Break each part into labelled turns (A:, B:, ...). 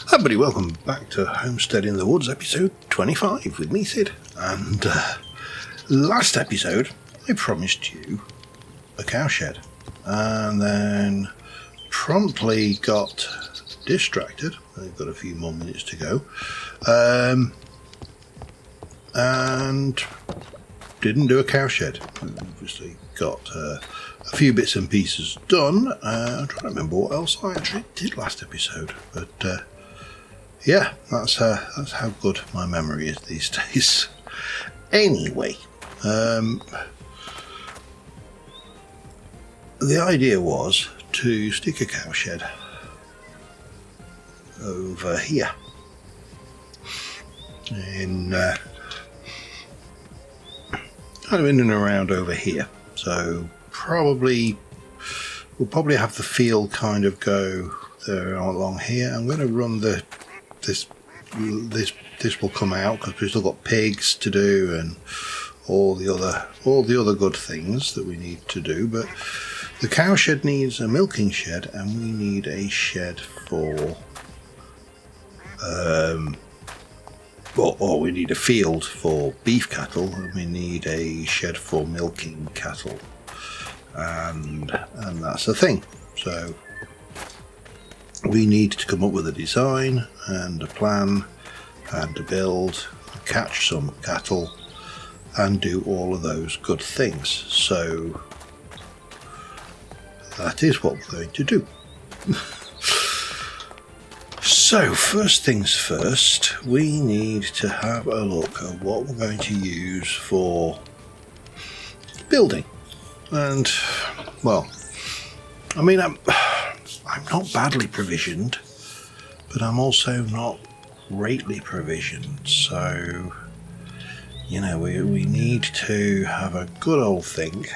A: Hi everybody, welcome back to Homestead in the Woods, episode 25 with me, Sid. And last episode, I promised you a cowshed, and then promptly got distracted. I've got a few more minutes to go, and didn't do a cowshed. Obviously got a few bits and pieces done. I'm trying to remember what else I actually did last episode, but yeah, that's how good my memory is these days. Anyway, the idea was to stick a cowshed over here in kind of in and around over here. So we'll probably have the field kind of go there along here. I'm going to run this will come out because we've still got pigs to do and all the other good things that we need to do. But the cowshed needs a milking shed, and we need a shed for or we need a field for beef cattle, and we need a shed for milking cattle, and that's the thing. So we need to come up with a design and a plan and to build, catch some cattle and do all of those good things. So that is what we're going to do. So first things first, we need to have a look at what we're going to use for building. And well, I mean, I'm not badly provisioned, but I'm also not greatly provisioned. So, you know, we need to have a good old think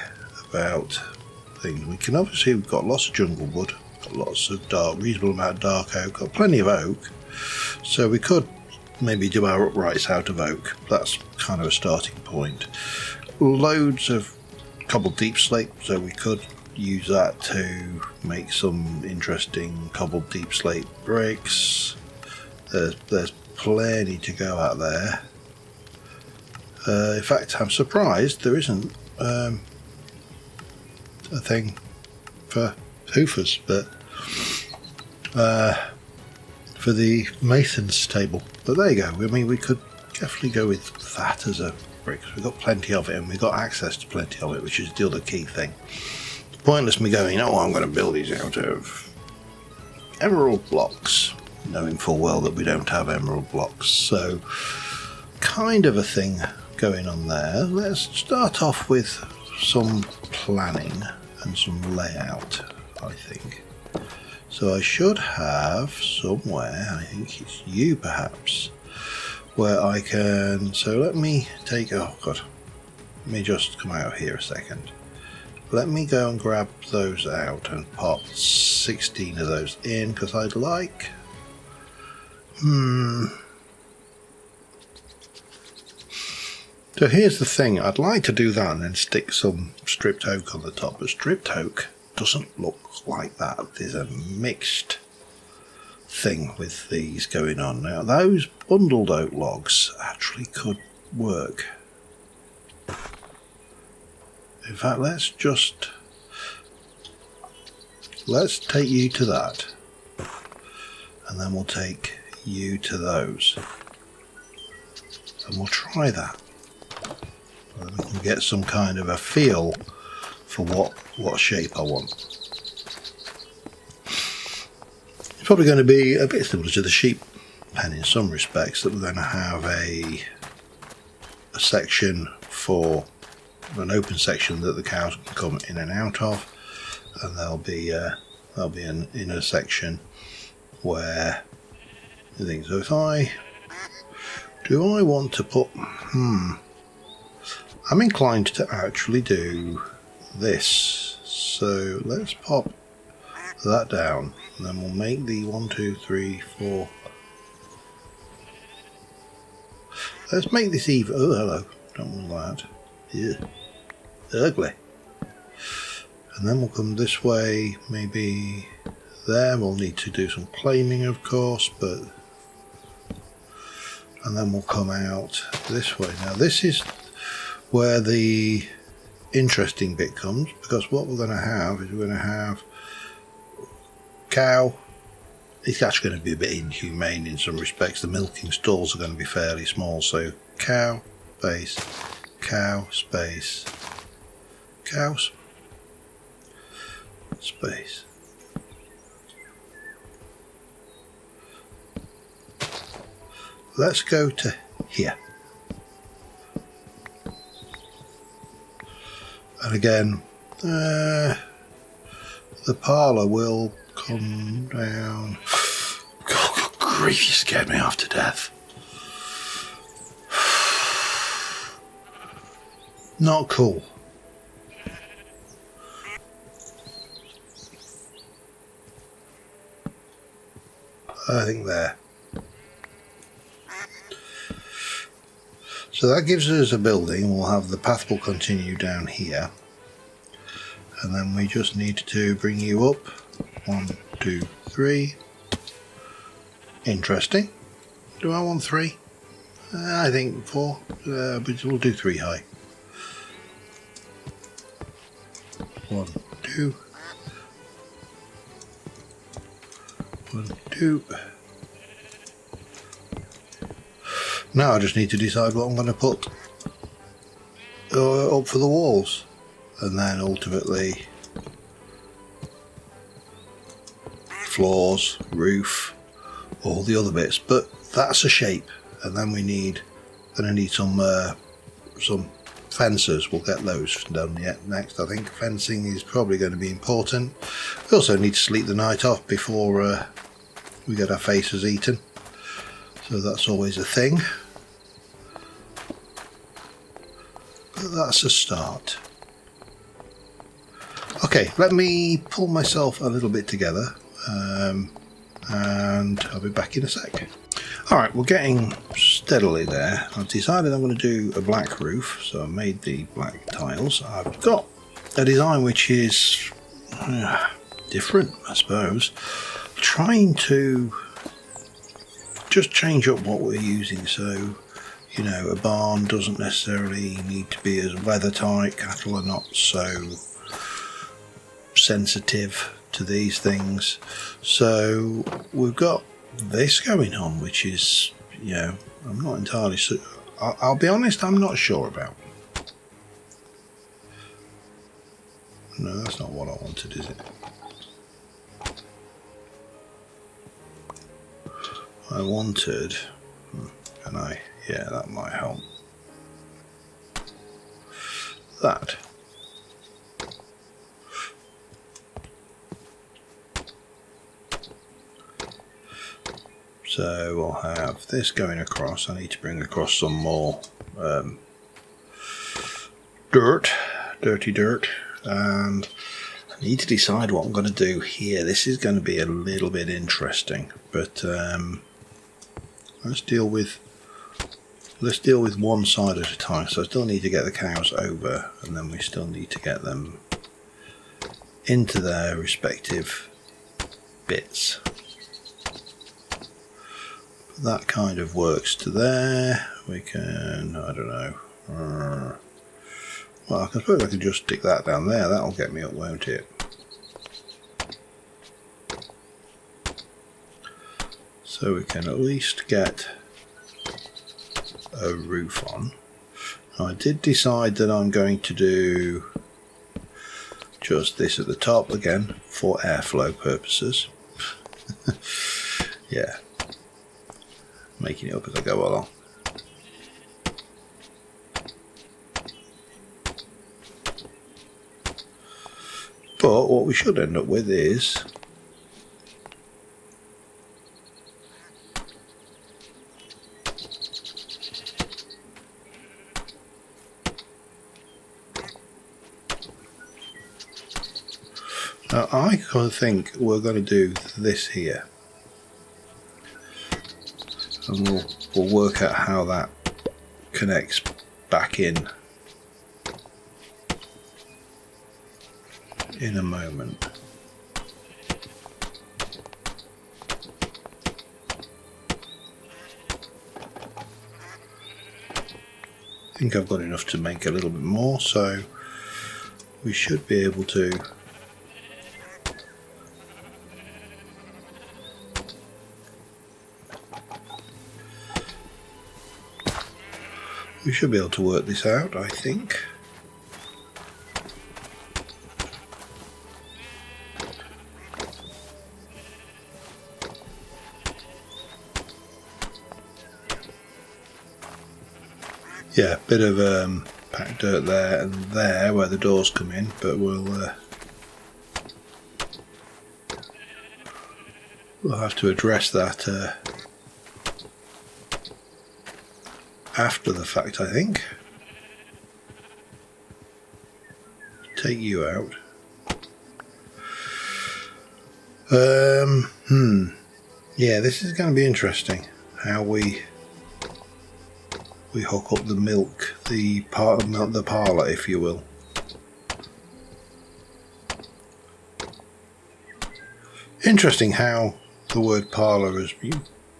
A: about things. We can obviously, we've got lots of jungle wood, got lots of reasonable amount of dark oak, got plenty of oak. So we could maybe do our uprights out of oak. That's kind of a starting point. Loads of cobbled deep slate, so we could use that to make some interesting cobbled deep slate bricks. There's plenty to go out there. In fact, I'm surprised there isn't a thing for hoofers, but for the mason's table. But there you go. I mean, we could definitely go with that as a brick. We've got plenty of it, and we've got access to plenty of it, which is the other key thing. Pointless me going, oh, I'm going to build these out of emerald blocks, knowing full well that we don't have emerald blocks. So kind of a thing going on there. Let's start off with some planning and some layout, I think. So I should have somewhere, I think it's you perhaps, where I can, so let me take, oh god, let me just come out here a second. Let me go and grab those out and pop 16 of those in, because I'd like... So here's the thing, I'd like to do that and then stick some stripped oak on the top, but stripped oak doesn't look like that. There's a mixed thing with these going on. Now those bundled oak logs actually could work. In fact, let's take you to that, and then we'll take you to those, and we'll try that. And we can get some kind of a feel for what shape I want. It's probably going to be a bit similar to the sheep pen in some respects, that we're going to have a section for an open section that the cows can come in and out of, and there'll be an inner section where I think, so if I want to put I'm inclined to actually do this, so let's pop that down, and then we'll make the 1, 2, 3, 4. Let's make this even. Oh, hello, don't want that. Yeah. Ugly. And then we'll come this way, maybe there. We'll need to do some claiming, of course, but and then we'll come out this way. Now this is where the interesting bit comes, because what we're going to have is we're going to have cow. It's actually going to be a bit inhumane in some respects. The milking stalls are going to be fairly small, so cow space, cow space, cows space. Let's go to here. And again, the parlour will come down. God, good grief, you scared me half to death. Not cool. I think there. So that gives us a building. We'll have the path will continue down here. And then we just need to bring you up. 1, 2, 3. Interesting. Do I want 3? I think 4. But we'll do 3 high. 1, 2. 1, 2. Now I just need to decide what I'm going to put up for the walls, and then ultimately floors, roof, all the other bits. But that's a shape, and then we need some fences. We'll get those done yet next. I think fencing is probably going to be important. We also need to sleep the night off before we get our faces eaten, so that's always a thing. But that's a start. Okay, let me pull myself a little bit together, and I'll be back in a sec. Alright, we're getting steadily there. I've decided I'm going to do a black roof, so I made the black tiles. I've got a design which is different, I suppose. Trying to just change up what we're using, so you know, a barn doesn't necessarily need to be as weather tight. Cattle are not so sensitive to these things, so we've got this going on, which is, you know, I'm not entirely sure. I'll be honest, I'm not sure about. No, that's not what I wanted, is it? I wanted, can I? Yeah, that might help. That. So we'll have this going across. I need to bring across some more dirty dirt, and I need to decide what I'm going to do here. This is going to be a little bit interesting, but let's deal with one side at a time. So I still need to get the cows over, and then we still need to get them into their respective bits. That kind of works to there. We can, I don't know. Well, I suppose I can just stick that down there. That'll get me up, won't it? So we can at least get a roof on. I did decide that I'm going to do just this at the top again for airflow purposes. Yeah, making it up as I go along. But what we should end up with is now, I kind of think we're going to do this here, and we'll work out how that connects back in a moment. think I've got enough to make a little bit more, so we should be able to work this out, I think. Yeah, bit of packed dirt there and there where the doors come in, but we'll have to address that after the fact, I think. Take you out. Yeah, this is going to be interesting. How we hook up the milk, the part of milk, the parlour, if you will. Interesting how the word parlour has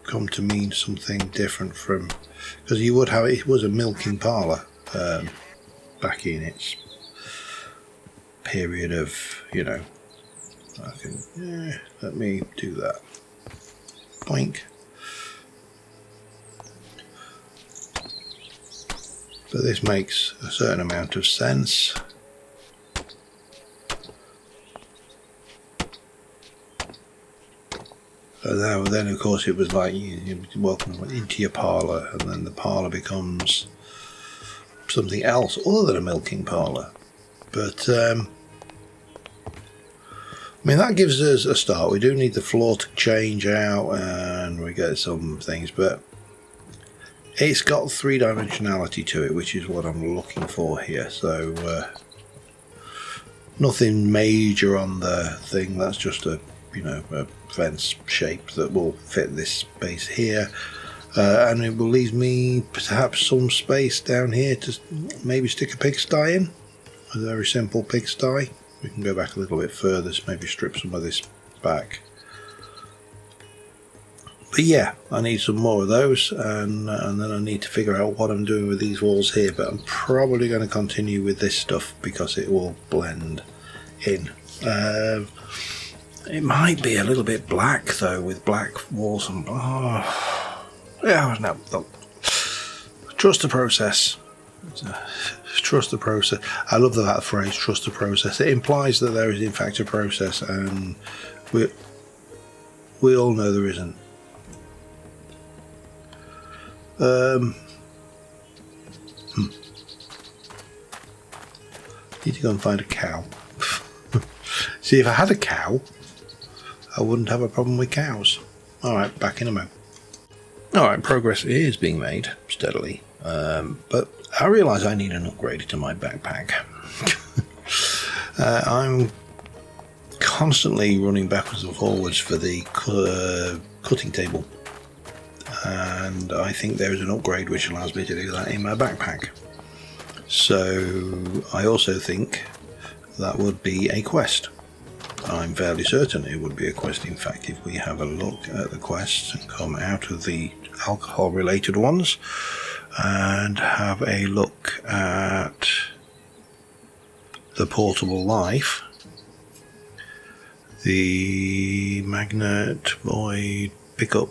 A: come to mean something different from, because you would have it was a milking parlour back in its period of, you know. Let me do that. Boink. But this makes a certain amount of sense. And then of course it was like you welcome into your parlour, and then the parlour becomes something else other than a milking parlour. But I mean, that gives us a start. We do need the floor to change out, and we get some things, but it's got three-dimensionality to it, which is what I'm looking for here. So nothing major on the thing. That's just a fence shape that will fit this space here, and it will leave me perhaps some space down here to maybe stick a pigsty in. A very simple pigsty. We can go back a little bit further, so maybe strip some of this back. But yeah, I need some more of those, and then I need to figure out what I'm doing with these walls here, but I'm probably going to continue with this stuff because it will blend in. It might be a little bit black though, with black walls and yeah, no, trust the process. Trust the process. I love that phrase, trust the process. It implies that there is in fact a process, and we all know there isn't. Need to go and find a cow. See, if I had a cow, I wouldn't have a problem with cows. Alright, back in a moment. Alright, progress is being made steadily, but I realise I need an upgrade to my backpack. I'm constantly running backwards and forwards for the cutting table, and I think there is an upgrade which allows me to do that in my backpack. So I also think that would be a quest. I'm fairly certain it would be a quest. In fact, if we have a look at the quests and come out of the alcohol related ones and have a look at the portable life, the magnet, void, pickup,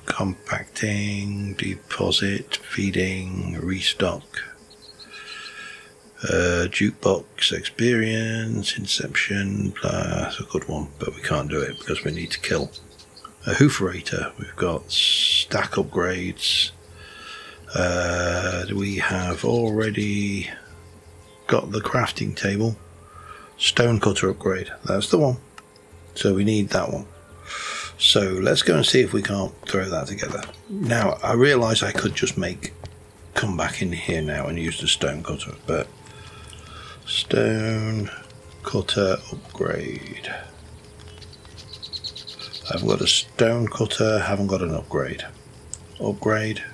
A: compacting, deposit, feeding, restock, jukebox, experience, inception, that's a good one, but we can't do it because we need to kill. A hooferator, we've got stack upgrades, we have already got the crafting table, stone cutter upgrade, that's the one, so we need that one. So let's go and see if we can't throw that together. Now I realise I could just come back in here now and use the stone cutter, but stone cutter upgrade. I haven't got a stone cutter, haven't got an upgrade. Upgrade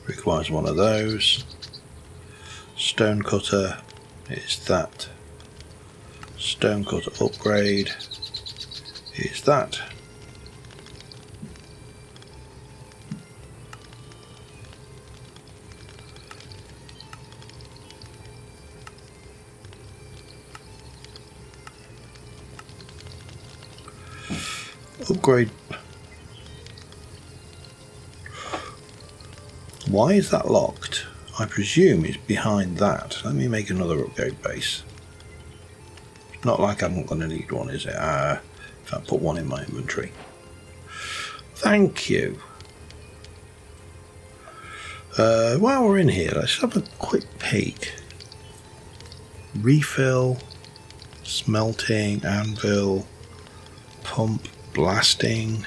A: requires one of those. Stone cutter is that. Stone cutter upgrade is that. Upgrade. Why is that locked? I presume it's behind that. Let me make another upgrade base. Not like I'm not going to need one, is it? If I put one in my inventory. Thank you. While we're in here, let's have a quick peek. Refill, smelting, anvil, pump, blasting,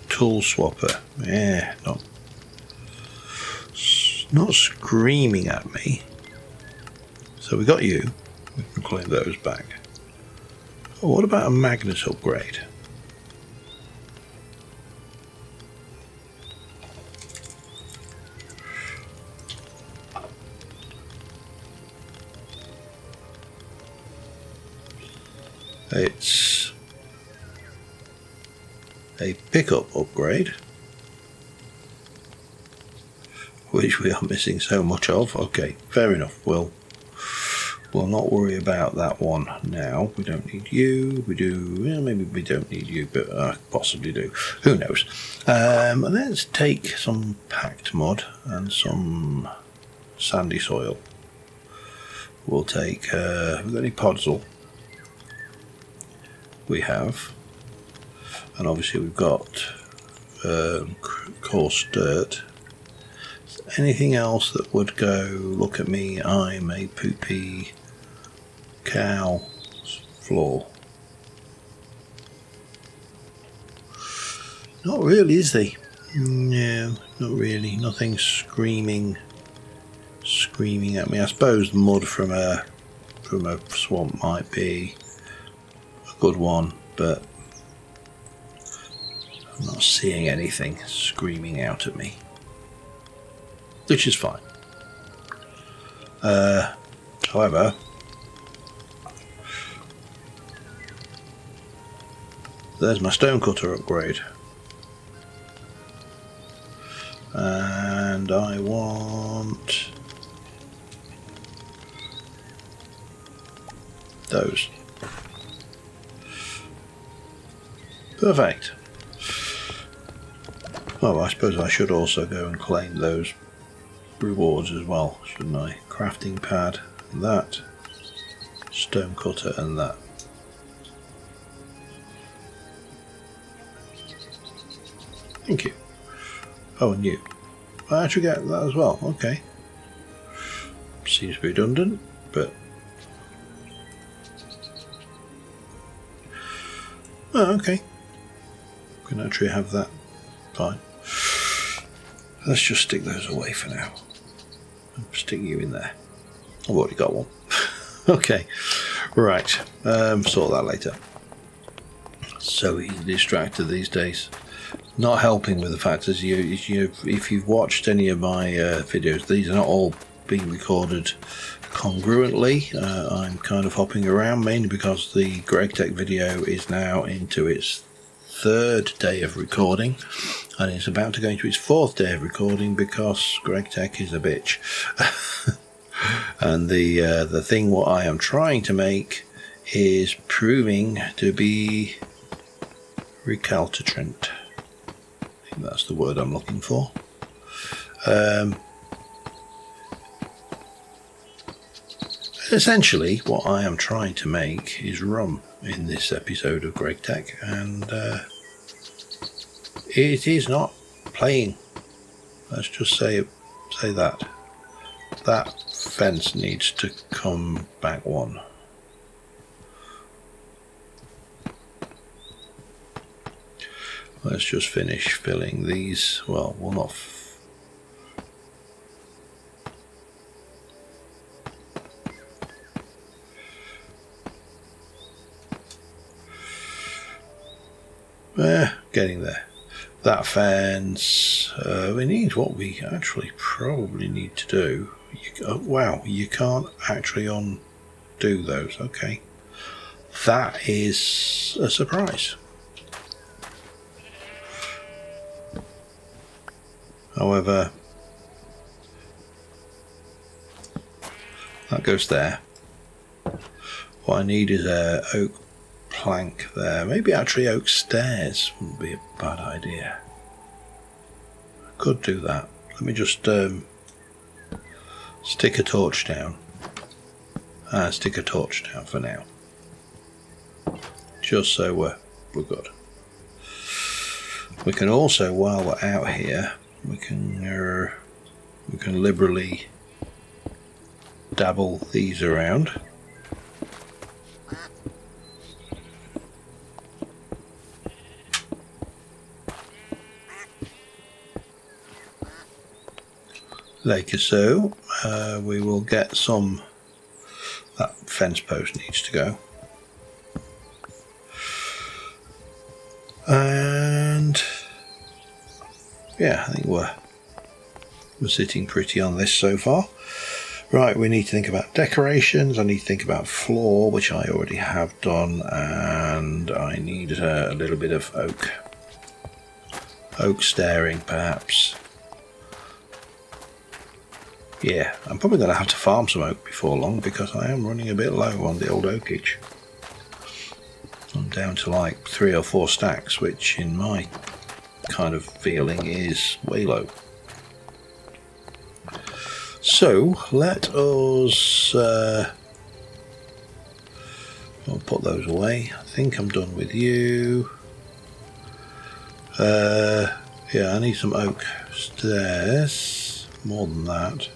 A: tool swapper. Yeah, not screaming at me. So we got you. We can claim those back. Oh, what about a magnet upgrade? It's a pickup upgrade, which we are missing so much of. Okay, fair enough. We'll not worry about that one now. We don't need you. We do. Well, maybe we don't need you, but possibly do. Who knows? Let's take some packed mud and some sandy soil. We'll take. Have we got any podzol? We have, and obviously we've got coarse dirt. Anything else that would go? Look at me, I'm a poopy cow floor. Not really, is there? No, not really. Nothing screaming at me. I suppose mud from a swamp might be good one, but I'm not seeing anything screaming out at me, which is fine. However, there's my stonecutter upgrade, and I want those. Perfect. Well, I suppose I should also go and claim those rewards as well, shouldn't I? Crafting pad, and that. Stone cutter, and that. Thank you. Oh, and you. I actually get that as well. Okay. Seems redundant, but. Oh, okay. Can actually have that. Fine. Let's just stick those away for now. Stick you in there. I've already got one. Okay. Right. Sort that later. So easily distracted these days. Not helping with the fact as if you've watched any of my videos, these are not all being recorded congruently. I'm kind of hopping around mainly because the GregTech video is now into its 3rd day of recording, and it's about to go into its 4th day of recording because GregTech is a bitch. And the thing what I am trying to make is proving to be recalcitrant. I think that's the word I'm looking for. Essentially, what I am trying to make is rum in this episode of GregTech, and it is not playing. Let's just say that. That fence needs to come back one. Let's just finish filling these. Well, we'll not. Getting there. That fence. We need what we actually probably need to do. Wow, you can't actually undo those. Okay. That is a surprise. However, that goes there. What I need is a oak plank there. Maybe actually oak stairs wouldn't be a bad idea. I could do that. Let me just stick a torch down. Stick a torch down for now. Just so we're good. We can also, while we're out here, we can liberally dabble these around. Like so. We will get some. That fence post needs to go. And yeah, I think we're sitting pretty on this so far. Right, we need to think about decorations. I need to think about floor, which I already have done, and I need a little bit of oak stairing perhaps. Yeah, I'm probably going to have to farm some oak before long because I am running a bit low on the old oakage. I'm down to like 3 or 4 stacks, which in my kind of feeling is way low. So let us I'll put those away. I think I'm done with you. Yeah, I need some oak stairs. More than that.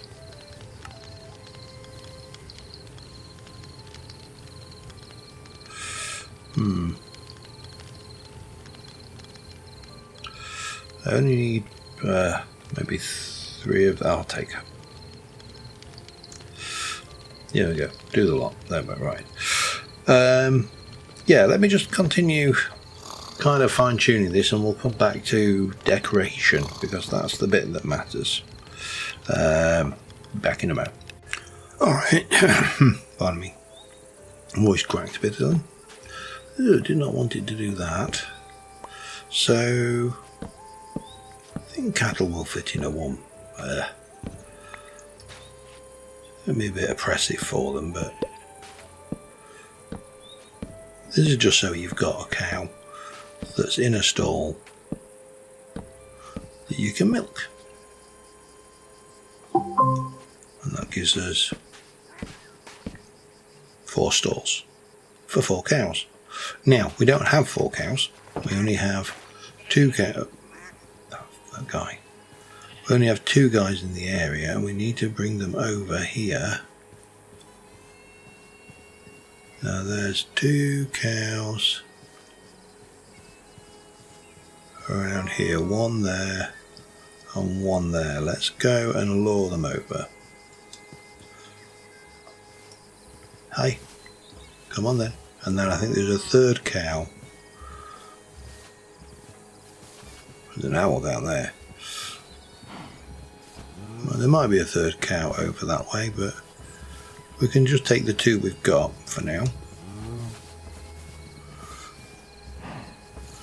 A: I only need maybe 3 of that. I'll take. Here we go. Do the lot. There we're right. Yeah, let me just continue kind of fine-tuning this, and we'll come back to decoration because that's the bit that matters. Back in a moment. Alright. Pardon me. Voice cracked a bit then. Did not want it to do that. So I think cattle will fit in a one. It'll be a bit oppressive for them, but this is just so you've got a cow that's in a stall that you can milk. And that gives us 4 stalls for 4 cows. Now, we don't have 4 cows. We only have 2 cows. That guy. We only have 2 guys in the area, and we need to bring them over here. Now there's 2 cows around here, 1 there and 1 there. Let's go and lure them over. Hey, come on then. And then I think there's a 3rd cow. There's an owl down there. Well, there might be a 3rd cow over that way, but we can just take the 2 we've got for now.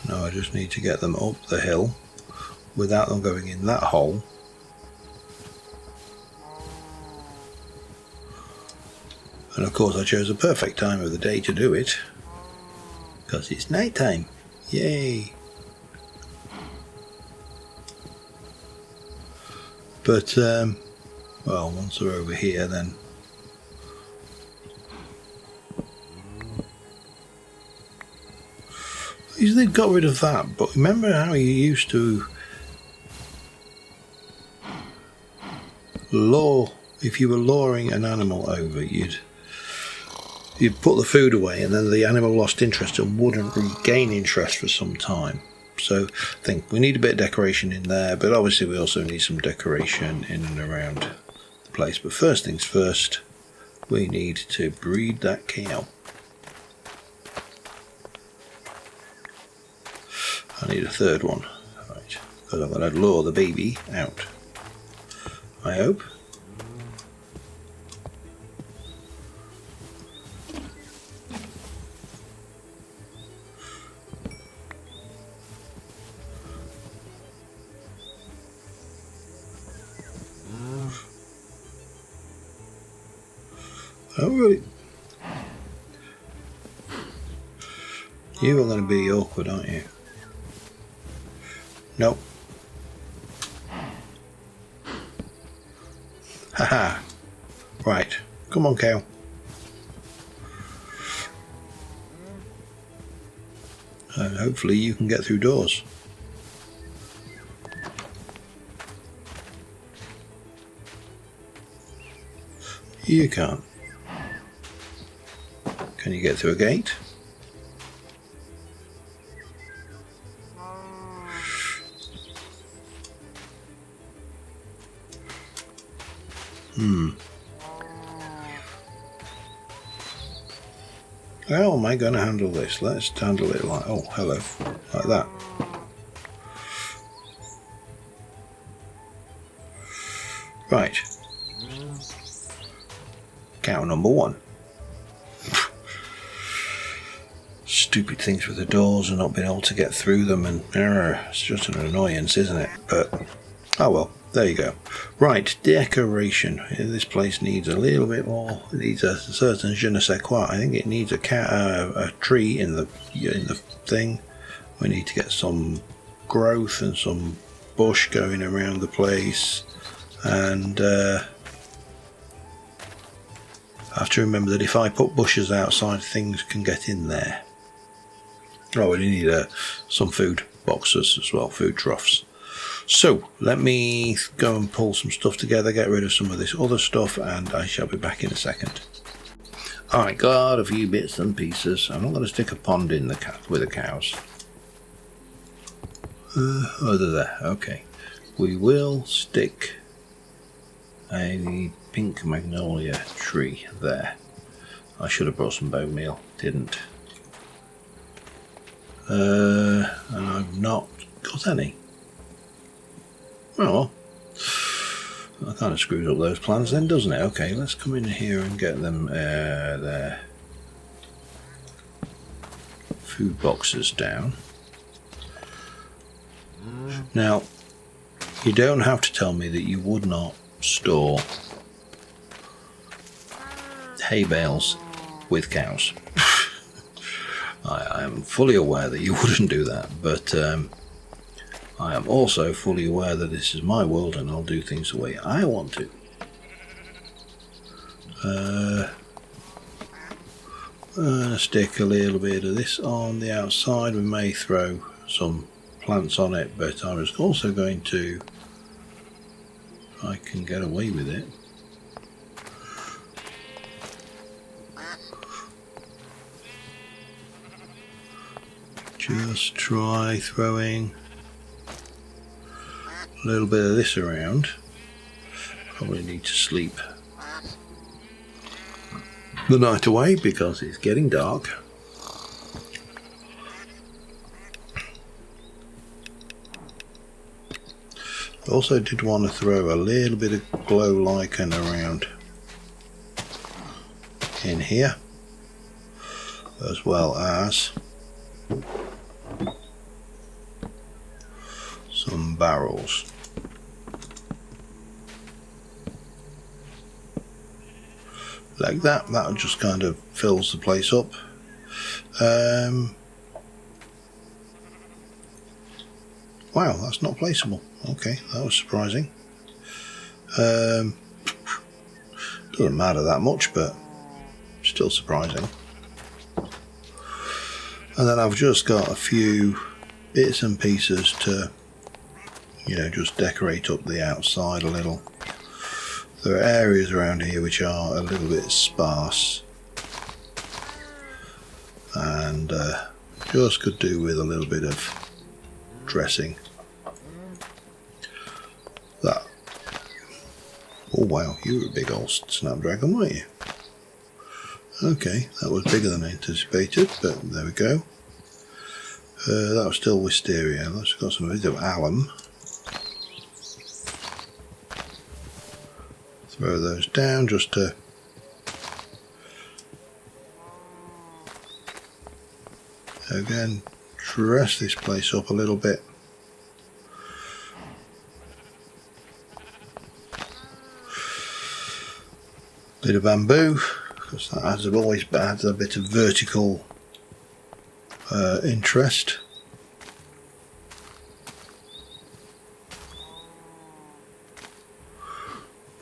A: Now I just need to get them up the hill without them going in that hole. And of course I chose a perfect time of the day to do it, because it's night time. Yay! But, well, once they're over here then they've got rid of that, but remember how you used to lure, if you were luring an animal over, you'd put the food away and then the animal lost interest and wouldn't regain interest for some time. So I think we need a bit of decoration in there, but obviously we also need some decoration in and around the place. But first things first, we need to breed that cow. I need a 3rd one, right, because I'm going to lure the baby out, I hope. Oh really? You are going to be awkward, aren't you? Nope. Haha. Right. Come on, cow. And hopefully you can get through doors. You can't. Can you get through a gate? How am I going to handle this? Let's handle it like, oh, hello, like that. Right. Cow number 1. Stupid things with the doors and not being able to get through them, and it's just an annoyance, isn't it? But, oh well, there you go. Right, decoration. This place needs a little bit more. It needs a certain je ne sais quoi. I think it needs a tree in the thing. We need to get some growth and some bush going around the place, and I have to remember that if I put bushes outside, things can get in there. Oh, we need some food boxes as well, food troughs. So let me go and pull some stuff together, get rid of some of this other stuff, and I shall be back in a second. Alright, got a few bits and pieces. I'm not going to stick a pond in with the cows. Oh, they're there. Okay. We will stick a pink magnolia tree there. I should have brought some bone meal, didn't. And I've not got any. Oh, that kind of screws up those plans then, doesn't it? Okay, let's come in here and get them their food boxes down. Now, you don't have to tell me that you would not store hay bales with cows. I am fully aware that you wouldn't do that, but I am also fully aware that this is my world and I'll do things the way I want to. Stick a little bit of this on the outside. We may throw some plants on it, but I was also going to, if I can get away with it, just try throwing a little bit of this around. Probably need to sleep the night away because it's getting dark. I also did want to throw a little bit of glow lichen around in here, as well as some barrels. Like that just kind of fills the place up. Wow, that's not placeable. Okay, that was surprising. Doesn't matter that much, but still surprising. And then I've just got a few bits and pieces to, just decorate up the outside a little. There are areas around here which are a little bit sparse and just could do with a little bit of dressing. That. Oh wow, you were a big old snapdragon, weren't you? Okay, that was bigger than anticipated, but there we go. That was still wisteria. Let's got some bit of alum. Throw those down just to again dress this place up a little bit. Bit of bamboo, because that always adds a bit of vertical interest.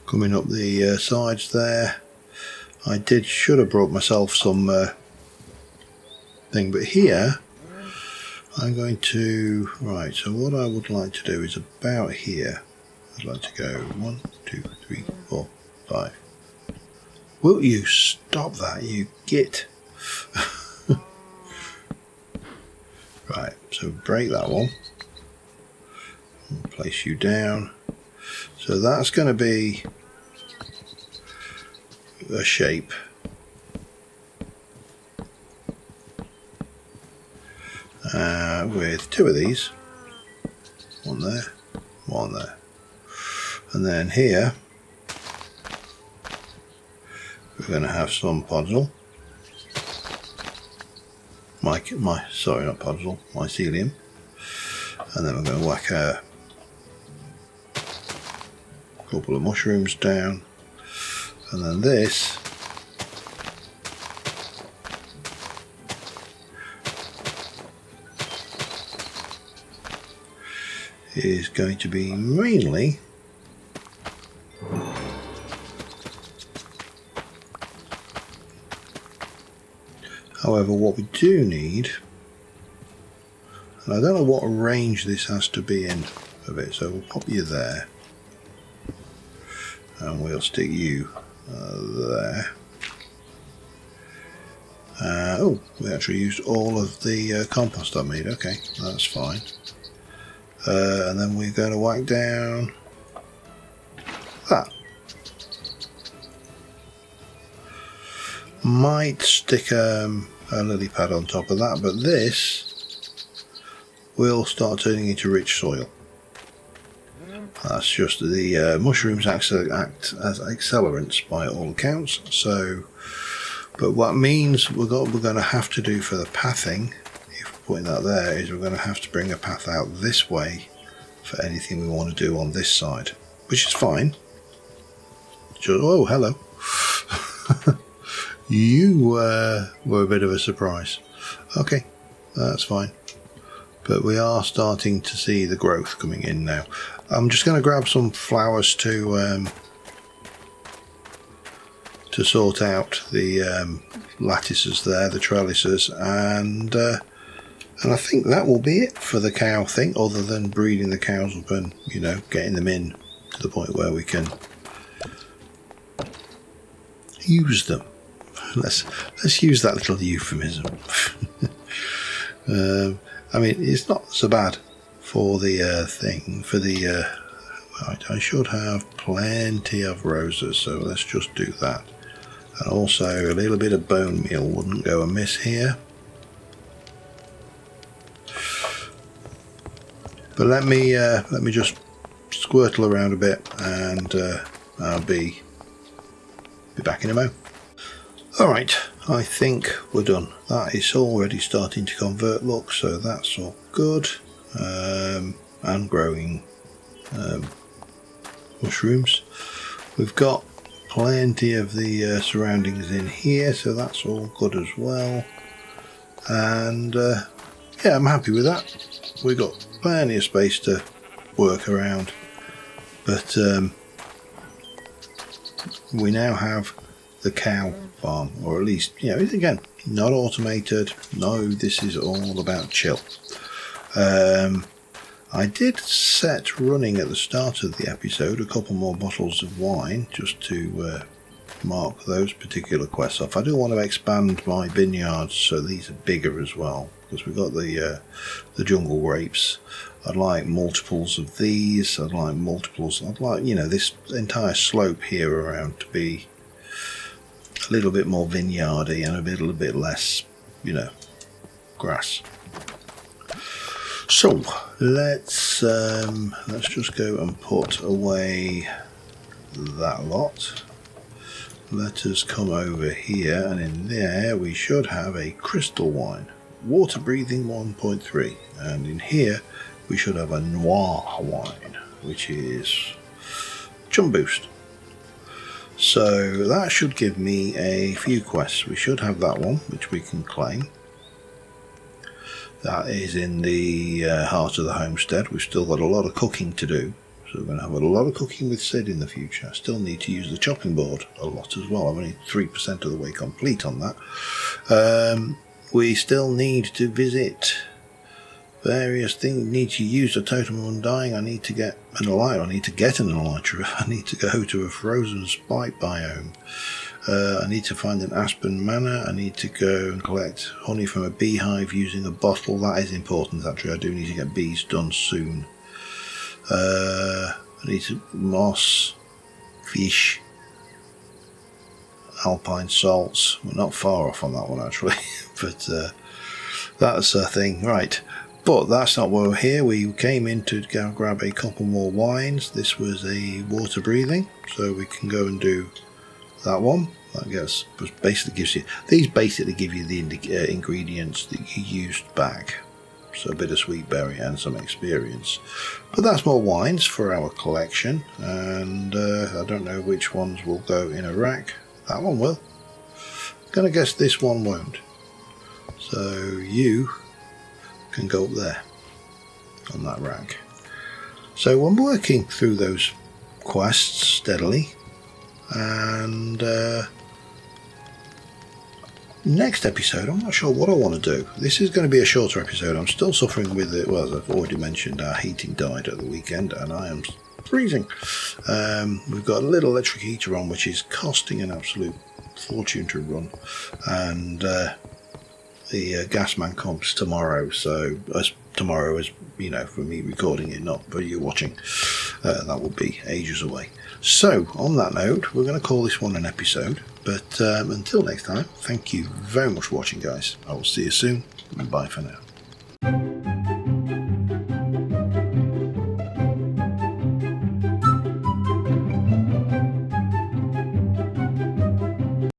A: Coming up the sides there. I should have brought myself some thing, but here I'm going to, right, so what I would like to do is about here. I'd like to go 1, 2, 3, 4, 5. Will you stop that, you git? Right, so break that one. Place you down. So that's going to be a shape. With 2 of these. One there, one there. And then here we're going to have some podzol. Sorry, not podzol, mycelium. And then we're going to whack a couple of mushrooms down. And then this is going to be mainly however, what we do need, and I don't know what range this has to be in of it, so we'll pop you there and we'll stick you there. Oh, we actually used all of the compost I made. Okay, that's fine. And then we're going to whack down that. Might stick a lily pad on top of that, but this will start turning into rich soil. That's just the mushrooms act as accelerants by all accounts. So, but what means we're going to have to do for the pathing, if we're putting that there, is we're going to have to bring a path out this way for anything we want to do on this side, which is fine. Oh, hello. You were a bit of a surprise. Okay, that's fine. But we are starting to see the growth coming in now. I'm just going to grab some flowers to sort out the lattices there, the trellises, and I think that will be it for the cow thing, other than breeding the cows up and, you know, getting them in to the point where we can use them. Let's use that little euphemism. I mean, it's not so bad for the thing. For the right, I should have plenty of roses, so let's just do that. And also a little bit of bone meal wouldn't go amiss here. But let me just squirtle around a bit, and I'll be back in a mo. Alright, I think we're done. That is already starting to convert, look, so that's all good. And growing mushrooms. We've got plenty of the surroundings in here, so that's all good as well. And yeah, I'm happy with that. We've got plenty of space to work around, but we now have the cow farm, or at least, you know, again, not automated. No, this is all about chill. I did set running at the start of the episode a couple more bottles of wine just to mark those particular quests off. I do want to expand my vineyards so these are bigger as well, because we've got the jungle grapes. I'd like multiples of these. I'd like, you know, this entire slope here around to be a little bit more vineyardy and a little bit less, you know, grass. So let's just go and put away that lot. Let us come over here, and in there we should have a crystal wine, water breathing 1.3, and in here we should have a noir wine, which is chum boost. So that should give me a few quests. We should have that one, which we can claim. That is in the heart of the homestead. We've still got a lot of cooking to do. So we're going to have a lot of cooking with Sid in the future. I still need to use the chopping board a lot as well. I'm only 3% of the way complete on that. We still need to visit various things. Need to use the totem of undying. I need to get an elytra. I need to get an elytra. I need to go to a frozen spike biome. I need to find an aspen manor. I need to go and collect honey from a beehive using a bottle. That is important actually. I do need to get bees done soon. I need to moss, fish, alpine salts. We're not far off on that one actually, but that's a thing, right? But that's not why we're here. We came in to go grab a couple more wines. This was a water breathing, so we can go and do that one. I guess basically gives you these basically give you the ingredients that you used back. So a bit of sweet berry and some experience. But that's more wines for our collection, and I don't know which ones will go in a rack. That one will. I'm going to guess this one won't. So you can go up there on that rack. So I'm working through those quests steadily, and next episode, I'm not sure what I want to do. This is going to be a shorter episode. I'm still suffering with it. Well, as I've already mentioned, our heating died at the weekend and I am freezing. We've got a little electric heater on, which is costing an absolute fortune to run. And the gas man comes tomorrow. So tomorrow is, for me recording it, not for you watching. That will be ages away. So, on that note, we're going to call this one an episode. But until next time, thank you very much for watching, guys. I will see you soon, and bye for now.